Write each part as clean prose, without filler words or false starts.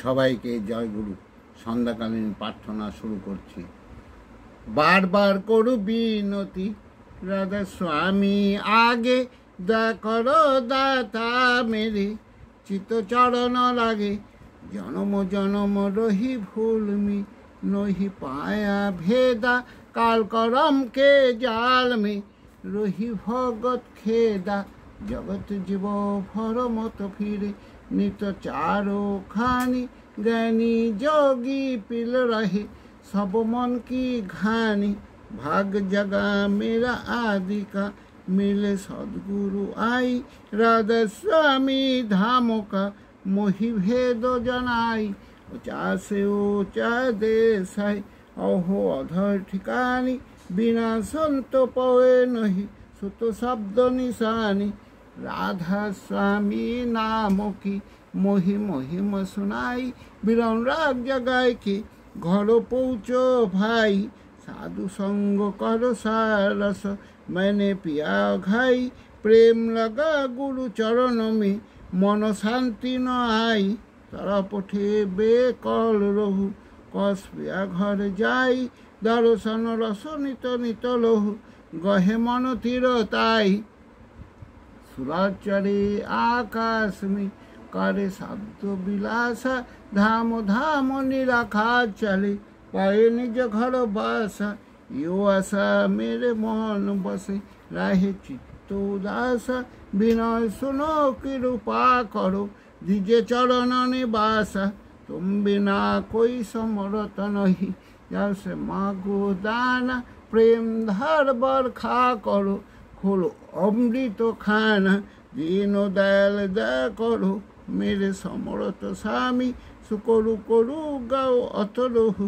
সবাইকে জয় গুরু সন্ধ্যাকালীন প্রার্থনা শুরু করছি। বারবার করু বিনতি রাধা স্বামী আগে দয়া করো দাতা মেরে, চিত চরণ লাগে জনম জনম রহি ভুলমি নহি পায়া ভেদা কাল করম কে জাল মে রহি ভগত খেদা জগত জীব ভর মত ফিরে নিত চারো খানি জ্ঞানী যোगी पिल रहे सब मन की घानी भाग जगा मेरा आदि का मिले सदगुरु आई राधा स्वामी धाम का मोहि भेद जनाई ऊंचा से ऊंचा देश है अहो अधर ठिकानी बिना संत पवे नहीं सुत शब्द निशानी राधा स्वामी नाम की मोहि मोहिम सुनाई बिरन राग जगाए के घर पहुँचो भाई साधु संग करो सारस मैंने पिया घाई प्रेम लगा गुरु चरण में मन शांति न आई तारा पठे बेकल रहु कस पिया घर जाई दर्शन रस नित नित लहु गहे मन तीर ताई सूरज चढ़े आकाश में करे शब्द विलासा धाम धाम निराखा चले पाए निज घर बासा यो आशा मेरे मन बसे राहे चित्त उदासा विनय सुनो कृपा करो दिजे चरण निवासा तुम बिना कोई समरथ नहीं जैसे मागो दाना प्रेम धर बरखा करो खोलो अमृत खाना दीनो दयाल दया करो मेरे समरथ स्वामी सुकरु करु गाओ अतरहु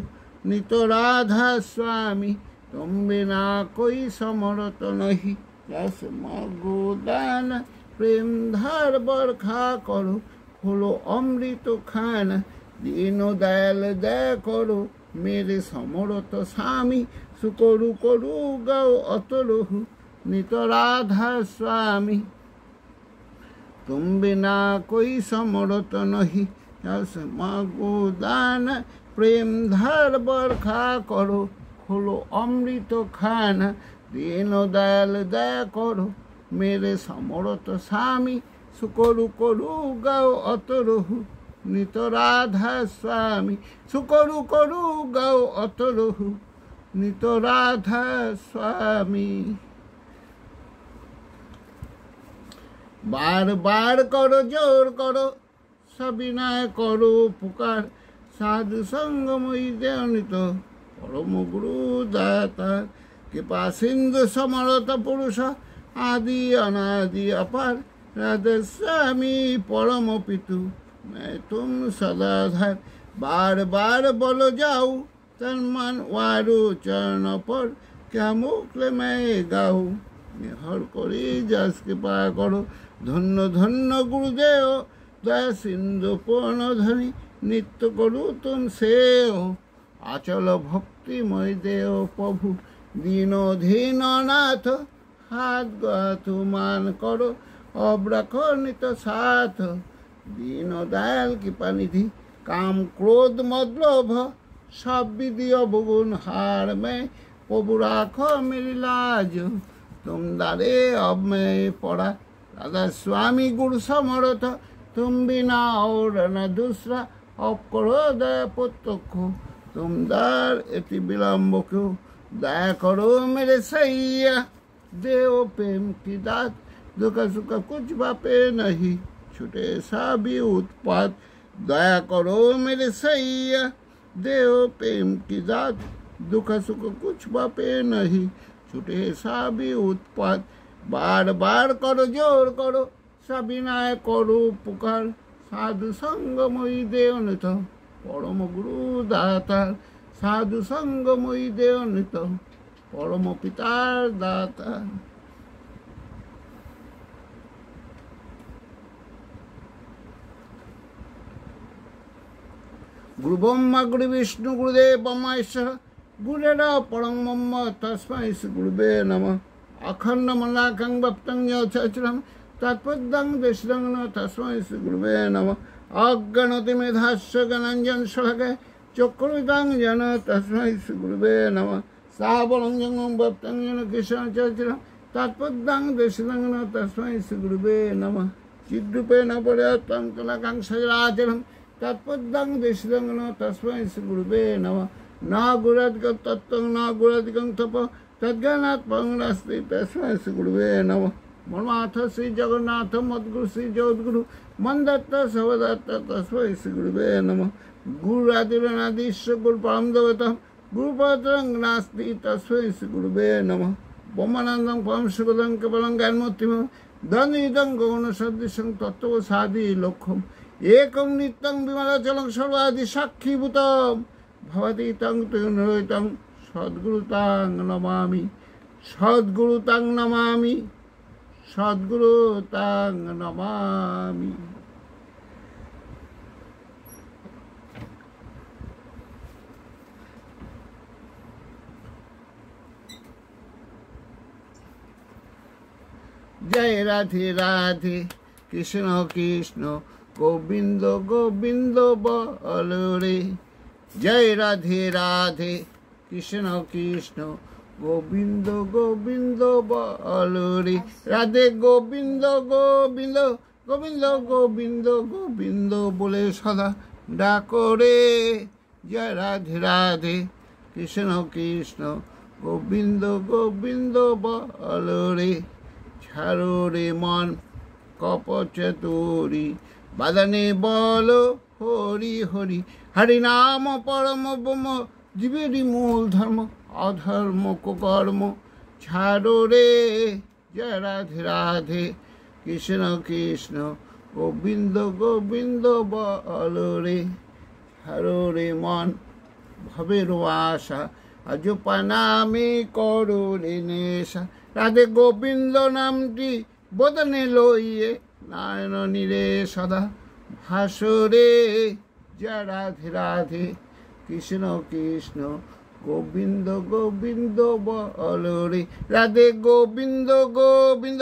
नित राधा स्वामी तुम बिना कोई समरथ नहीं जैसे मागो दाना प्रेम धार बरखा करो खोलो अमृत खाना दीनो दयाल दया करो मेरे समरथ स्वामी सुकरु करु गाओ अतरहु नित राधा स्वामी तुम बिना कोई समरथ नहीं जैसे मागो दाना प्रेम धार बरखा करो खोलो अमृत खाना दीनो दयाल दया करो मेरे समरथ स्वामी सुकरु करु गाओ अतरहु नित राधा स्वामी सुकरु करु गाओ अतरहु नित राधा स्वामी। बार बार करो जोर करो सविनय करो पुकार साधु संग मोहि देवनित परम गुरु दाता कृपा सिंधु समरथ पुरुष आदि अनादि अपार राधा स्वामी परम पितु मैं तुम सदाधार बार बार बोलो जाऊँ तन मन वारु चरण पर क्या मुक्ल मैं गाऊँ हर करी जस कृपा करो धन्य धन्य गुरुदेव दया सिंधु पूर्ण धनी नित्य करु तुम सेव आचल भक्तिमय देव प्रभु दीनो धीन नाथ हाथ गाथु मान करो अब रखो नित साथ दीन दयाल कृपा निधि काम क्रोध मद लोभ सब विधि अवगुण हार में प्रभु राखो मेरी लाज तुम दारे अब मैं पड़ा राधा स्वामी गुरु समर्थ तुम बिना और न दूसरा अब करो दया पुत्रक्ष तुम दार इति विलम्ब क्यों दया करो मेरे सैया देव प्रेम की दात दुख सुख कुछ बापे नहीं छुटे सा भी उत्पात दया करो मेरे सैया देव प्रेम की दात दुख सुख कुछ बापे नहीं छुटे सा भी उत्पात बार बार करो जोर करो सविनय करो पुकार साधु संग मोहि देवनित परम गुरु दाता साधु संग मोहि देवनित परम पितार दाता। गुरु ब्रह्मा गुरु विष्णु गुरुदेव महेश्वर गुरुदेव परम ब्रह्म तस्मै श्री गुरुवे नमः अखंड मलाकं वप्तं यथाचरं तत्पदं देशदं तस्मै श्री गुरुवे नमः অজ্ঞানতিমেধাস্য জ্ঞানাঞ্জন শলাকায় চক্ষুরিতাং যেন তস্मै শ্রী গুরুবে নমঃ স্থাবরং জঙ্গম ভক্তং যেন কৃষ্ণ চরিত্রম তৎপদাং দেশিদং তস্मै শ্রী গুরুবে নমঃ চিদ্রূপেণ পর্যাপ্তং কলাকাং সচরাচরং তৎপদাং দেশিদং তস্मै শ্রী গুরুবে নমঃ না গুরাধিকং তত্ত্বং না গুরাধিকং তপ তজ্ঞানাৎমং নাস্তি তস্मै শ্রী গুরুবে নমঃ মন্মাথ শ্রী জগন্নাথ মদ্গুরু শ্রী জগদ্গুরু মন্দত্ত সবদত্ত তস্मै শ্রী গুরুবে নমঃ গুরুরাদিরনাদিশ্ব গুরু পরম দেবতম গুরুপদং নাস্তি তস্मै শ্রী গুরুবে নমঃ ব্রহ্মানন্দং পরম সুখদং কেবলং জ্ঞানমূর্তিমম দ্বন্দ্বিদং গৌণসদৃশং তত্ত্বসাদি লক্ষ্যম একং নিত্যং বিমলাচলং সর্বাদি সাক্ষীভূতম ভবতি তং তুনরহিতং সদ্গুরুতাং নমামি সদ্গুরুতাং নমামি সদ্গুরুতাং নমামি। জয় রাধে রাধে কৃষ্ণ কৃষ্ণ গোবিন্দ গোবিন্দ বল রে। জয় রাধে রাধে কৃষ্ণ কৃষ্ণ গোবিন্দ গোবিন্দ বল রে। রাধে গোবিন্দ গোবিন্দ গোবিন্দ গোবিন্দ গোবিন্দ বলে সদা ডাকো রে। জয় রাধে রাধে কৃষ্ণ কৃষ্ণ গোবিন্দ গোবিন্দ বল রে। ছাড়ো রে মন কপচতুরি বাদানে বল হরি হরি। হরি নাম পরম ব্রহ্ম জীবেরই মূল ধর্ম অধর্ম কুকর্ম ছাড়ো রে। জয় রাধে রাধে কৃষ্ণ কৃষ্ণ গোবিন্দ গোবিন্দ বল রে। ছাড়ো রে মন ভবের আশা আজ পানামি করো রে নেশা। রাধে গোবিন্দ নামটি বদনে লইয়ে নারায়ণ নীরে সদা ভাসরে। জয় রাধে রাধে কৃষ্ণ কৃষ্ণ গোবিন্দ গোবিন্দ বল রে। রাধে গোবিন্দ গোবিন্দ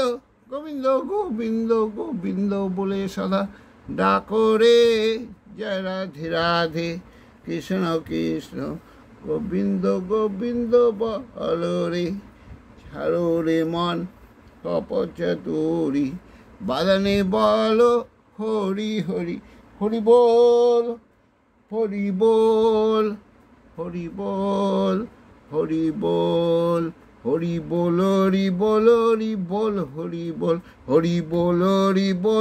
গোবিন্দ গোবিন্দ গোবিন্দ বলে সদা ডাকো রে। জয় রাধে রাধে কৃষ্ণ কৃষ্ণ গোবিন্দ গোবিন্দ বল রে। ছাড়ো রে মন কপচতুরি বাদানে বল হরি হরি। হরি বল হরি বল হরি বল হরি বল হরি বল হরি বল হরি বল হরি বল হরি বল হরি বল হরি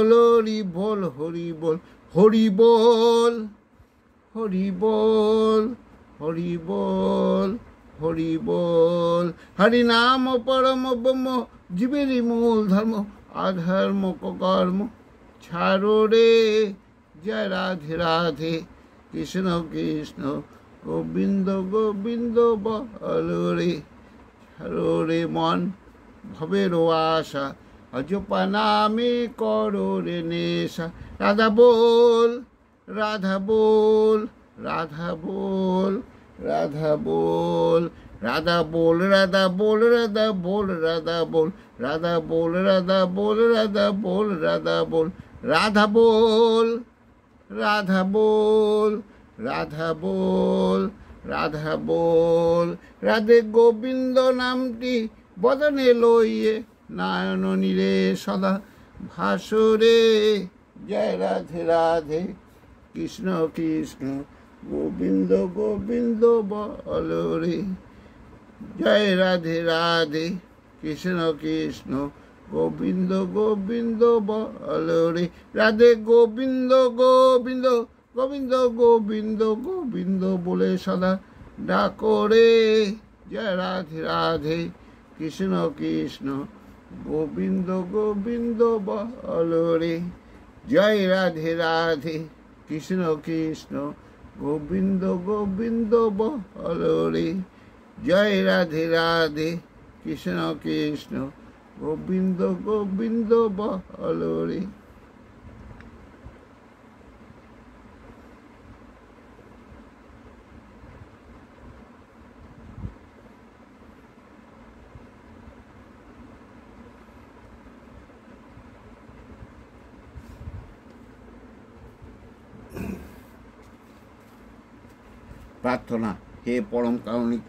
বল হরি বল হরি বল হরি বল হরি বল হরি বল। হরি নাম পরম ব্রহ্ম জীবেরই মূল ধর্ম অধর্ম কর্ম ছাড়ো রে। জয় রাধে রাধে কৃষ্ণ কৃষ্ণ গোবিন্দ গোবিন্দ বল রে। ছাড়ো রে মন ভবের আশা অজপা নামে করো রে নেশা। রাধা বল রাধা বল রাধা বল রাধা বল রাধা বল রাধা বল রাধা বল রাধা বল রাধা বল রাধা বল রাধা বল রাধা বল রাধা বল রাধা বল রাধা বল রাধা বল। রাধে গোবিন্দ নামটি বদনে লইয়ে নারায়ণ নীরে সদা ভাসরে। জয় রাধে রাধে কৃষ্ণ কৃষ্ণ গোবিন্দ গোবিন্দ বল রে। জয় রাধে রাধে কৃষ্ণ কৃষ্ণ গোবিন্দ গোবিন্দ বল রে। রাধে গোবিন্দ গোবিন্দ গোবিন্দ গোবিন্দ গোবিন্দ বলে সদা ডাকো রে। জয় রাধে রাধে কৃষ্ণ কৃষ্ণ গোবিন্দ গোবিন্দ বল রে। জয় রাধে রাধে কৃষ্ণ কৃষ্ণ গোবিন্দ গোবিন্দ বল রে। জয় রাধে রাধে কৃষ্ণ কৃষ্ণ গোবিন্দ গোবিন্দ বল রে। প্রার্থনা। হে পরম কারণিক,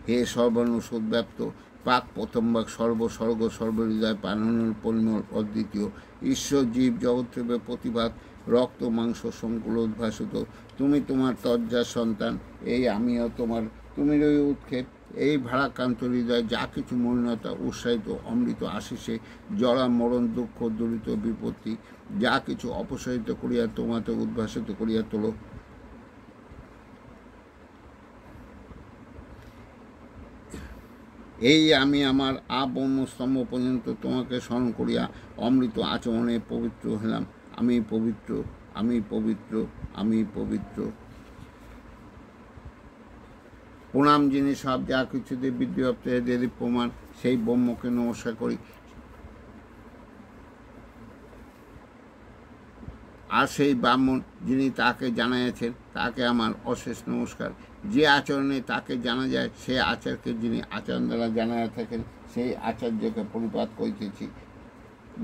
হে সর্বানুসব্যাপ্ত, পাক প্রথমবাক সর্বস্বর্গ সর্বহৃদয় পাননীয় পরিমল অদ্বিতীয়, ঈশ্বর জীব জগৎরূপে প্রতিভাত, রক্ত মাংস সংকুল উদ্ভাসিত, তুমি তোমার তজ্জার সন্তান, এই আমিও তোমার, তুমি রই উৎক্ষেপ, এই ভারাক্রান্ত হৃদয় যা কিছু মলিনতা উৎসাহিত অমৃত আশিসে জরা মরণ দুঃখ দুরিত বিপত্তি যা কিছু অপসারিত করিয়া তোমাতে উদ্ভাসিত করিয়া তোলো। এই আমি আমার ব্রহ্মস্তম্ভ পর্যন্ত তোমাকে স্মরণ করিয়া অমৃত আচরণে পবিত্র হলাম। আমি পবিত্র, আমি পবিত্র, আমি পবিত্র। প্রণাম যিনি সব যা কিছুতে বিদ্যুপ্তে প্রমাণ, সেই ব্রহ্মকে নমস্কার করি। আর সেই ব্রাহ্মণ যিনি তাকে জানাইয়াছেন তাকে আমার অশেষ নমস্কার। যে আচরণে তাকে জানা যায় সেই আচারকে যিনি আচরণ দ্বারা জানাইয়া থাকেন সেই আচার্যকে পরিপাত করিতেছি।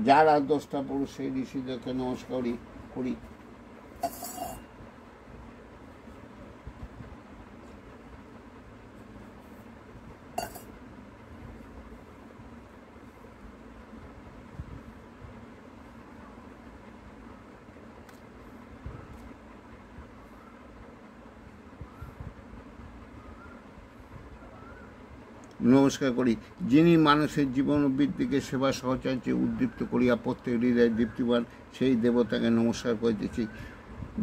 যারা দ্রষ্টা পুরুষ সেই ঋষিদেরকে নমস্কার করি। নমস্কার করি যিনি মানুষের জীবন বৃদ্ধিকে সেবা সহচর্যে উদ্দীপ্ত করিয়া প্রত্যেক হৃদয় দীপ্তিবান, সেই দেবতাকে নমস্কার করিতেছি।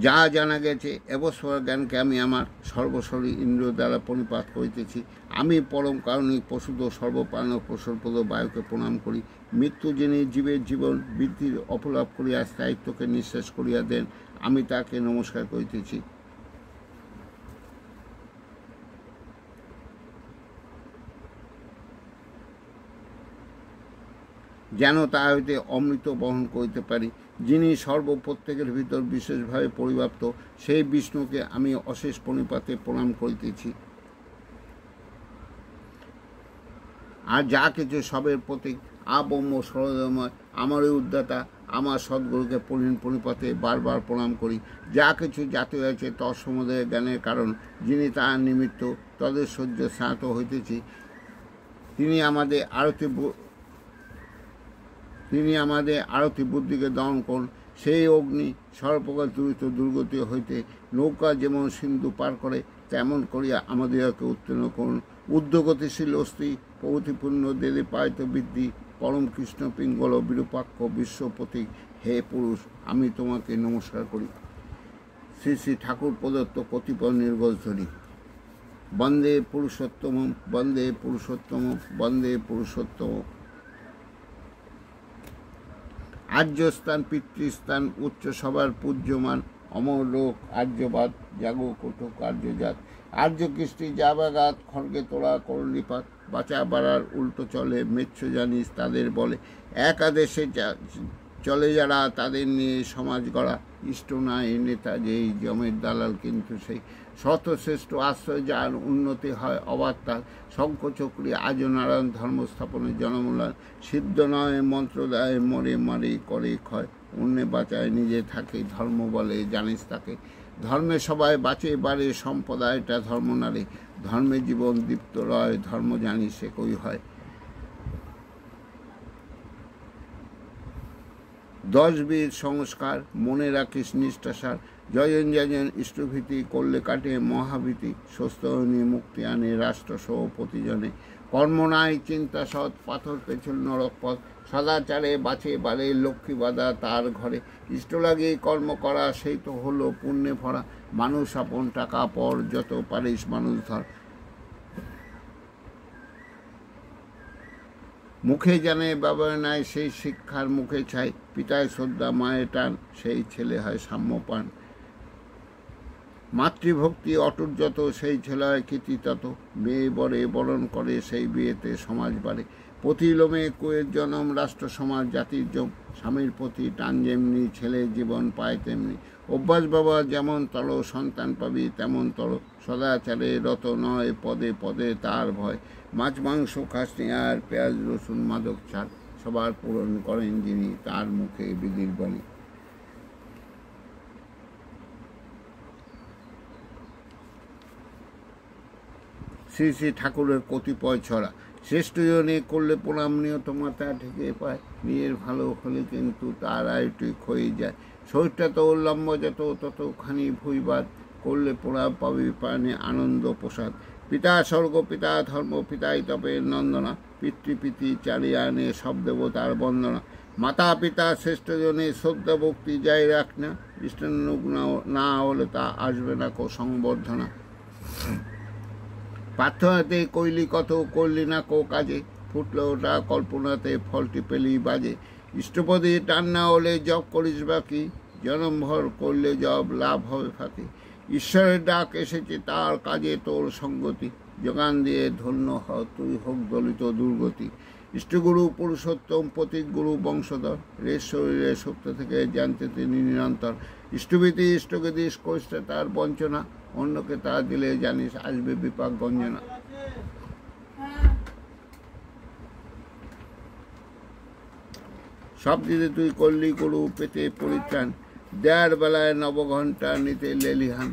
যা জানা গেছে এবস্বর জ্ঞানকে আমি আমার সর্বশরী ইন্দ্রিয় দ্বারা পরিপাত করিতেছি। আমি পরম কারণিক পশুদ সর্বপ্রাণ প্রসরপদ বায়ুকে প্রণাম করি। মৃত্যু যিনি জীবের জীবন বৃদ্ধির অপলাপ করিয়া স্থায়িত্বকে নিঃশেষ করিয়া দেন, আমি তাকে নমস্কার করিতেছি। যেন তা হইতে অমৃত বহন করিতে পারি। যিনি সর্বপ্রত্যেকের ভিতর বিশেষভাবে পরিব্যাপ্ত, সেই বিষ্ণুকে আমি অশেষ পরিপাতে প্রণাম করিতেছি। আর যা কিছু সবের প্রতীক ব্রহ্ম সরোদময়, আমারই উদ্দাতা, আমার সদ্গুরুকে পরিপাতে বারবার প্রণাম করি। যা কিছু জাতি হয়েছে তৎসমুদয় জ্ঞানের কারণ, যিনি তাহার নিমিত্ত তদের সহ্য স্নাত হইতেছি। তিনি আমাদের আরতি বুদ্ধিকে দমন করুন। সেই অগ্নি সর্বপ্রকার দুরিত দুর্গতি হইতে নৌকা যেমন সিন্ধু পার করে তেমন করিয়া আমাদেরকে উত্তীর্ণ করুন। ঊর্ধ্বগতিশীল অস্থি প্রগতিপূর্ণ দেদে পায়িত বৃদ্ধি পরম কৃষ্ণ পিঙ্গল বিরূপাক্ষ বিশ্বপতিক, হে পুরুষ আমি তোমাকে নমস্কার করি। শ্রী শ্রী ঠাকুর প্রদত্ত কতিপয় নির্গোচধনী। বন্দে পুরুষোত্তম, বন্দে পুরুষোত্তম, বন্দে পুরুষোত্তম। আর্যস্থান পিতৃস্থান উচ্চ সবার পূজ্যমান, অমর লোক আর্যবাদ জাগো কটুক আর্যজাত। আর্য কৃষ্টি যাবাগাত খড়গে তোলা করলিপাত, বাঁচা বাড়ার উল্টো চলে মেচ্ছ জানিস তাদের বলে। একাদেশে চলে যারা তাদের নিয়ে সমাজ গড়া, ইষ্ট নয় নেতা যেই জমের দালাল কিন্তু সেই। শতশ্রেষ্ঠ আশ্রয় যার উন্নতি হয় অবাধ তার, শঙ্খচক্রী আজ নারায়ণ ধর্ম স্থাপনের জনমূল্যায়ন। সিদ্ধ নয় মন্ত্র দেয় মরে মারে করে ক্ষয়, অন্যে বাঁচায় নিজে থাকে ধর্ম বলে জানিস তাকে। ধর্মে সবাই বাঁচে বাড়ে সম্প্রদায়টা ধর্ম নারে, ধর্মে জীবন দীপ্ত রয় ধর্ম জানি সে কই হয়। 10 বীর সংস্কার মনে রাখিস নিষ্ঠাসার, জয়ন জয়ন ইষ্টভীতি করলে কাটে মহাভীতি, সুস্থ নিয়ে মুক্তি আনে রাষ্ট্র সহ প্রতিজনে। কর্ম নাই চিন্তা সৎ পাথর পেছল নরক পথ, সদাচারে বাঁচে বাড়ে লক্ষ্মী বাঁধা তার ঘরে। ইষ্ট লাগে কর্ম করা সেই তো হলো পুণ্যে ভরা, মানুষ আপন টাকা পর যত পারিস মানুষ ধর। মুখে জানে ব্যবহার নাই সেই শিক্ষার মুখে ছাই, পিতায় শ্রদ্ধা মায়ের টান সেই ছেলে হয় সাম্যপান। মাতৃভক্তি অটুট যত সেই ছেলে হয় কীর্তি তত, মেয়ে বরে বরণ করে সেই বিয়েতে সমাজ বাড়ে। প্রতিলোমে কুয়ের জনম রাষ্ট্র সমাজ জাতির জম, স্বামীর প্রতি টান যেমনি ছেলে জীবন পায় তেমনি। অভ্যাস বাবা যেমন তল সন্তান পাবি তেমন তল, সদাচারে রত নয় পদে পদে তার ভয়। মাছ মাংস খাসনি আর পেঁয়াজ রসুন মাদক ছাড়, সবার পূরণ করেন যিনি তার মুখে বিধির বাণী। শ্রী শ্রী ঠাকুরের কতিপয় ছড়া। শ্রেষ্ঠজনে করলে প্রণাম নিয়ত মাথা ঠেকে পায়, নিজের ভালো হলে কিন্তু তার আয়টি ক্ষয়ে যায়। শরীরটা তো লম্ব যত ততখানি ভুইবাদ, করলে প্রণাম পাবি প্রাণে আনন্দ প্রসাদ। পিতা স্বর্গ পিতা ধর্ম পিতাই তপে নন্দনা, পিতৃপিতি চালিয়ে আনে সব দেবতার বন্দনা। মাতা পিতা শ্রেষ্ঠজনে শ্রদ্ধা ভক্তি যাই রাখ না, দৃষ্টানুগ না হলে তা আসবে না কো সংবর্ধনা। প্রার্থনাতে কইলি কত করলি না কো কাজে, ফুটলো ওটা কল্পনাতে ফলটি পেলি বাজে। ইষ্টপদে টান না হলে জপ করিস বাকি, জনমভর করলে জব লাভ হবে ফাঁকি। ঈশ্বরের ডাক এসেছে তার কাজে তোর সঙ্গতি, যোগান দিয়ে ধন্য হ তুই হোক দলিত দুর্গতি। ইষ্টগুরু পুরুষোত্তম প্রতীক গুরু বংশধর, রেশ শরীরে সত্য থেকে জানতে তিনি নিরন্তর। ইষ্টভীতি ইষ্টকে দিস করিস তার বঞ্চনা, অন্যকে তা দিলে জানিস আসবে বিপাক গঞ্জনা। সব দিতে তুই করলি গুরু পেতে পরিত্রাণ, দেয়ার বেলায় নবঘণ্টা নিতে লেলিহান।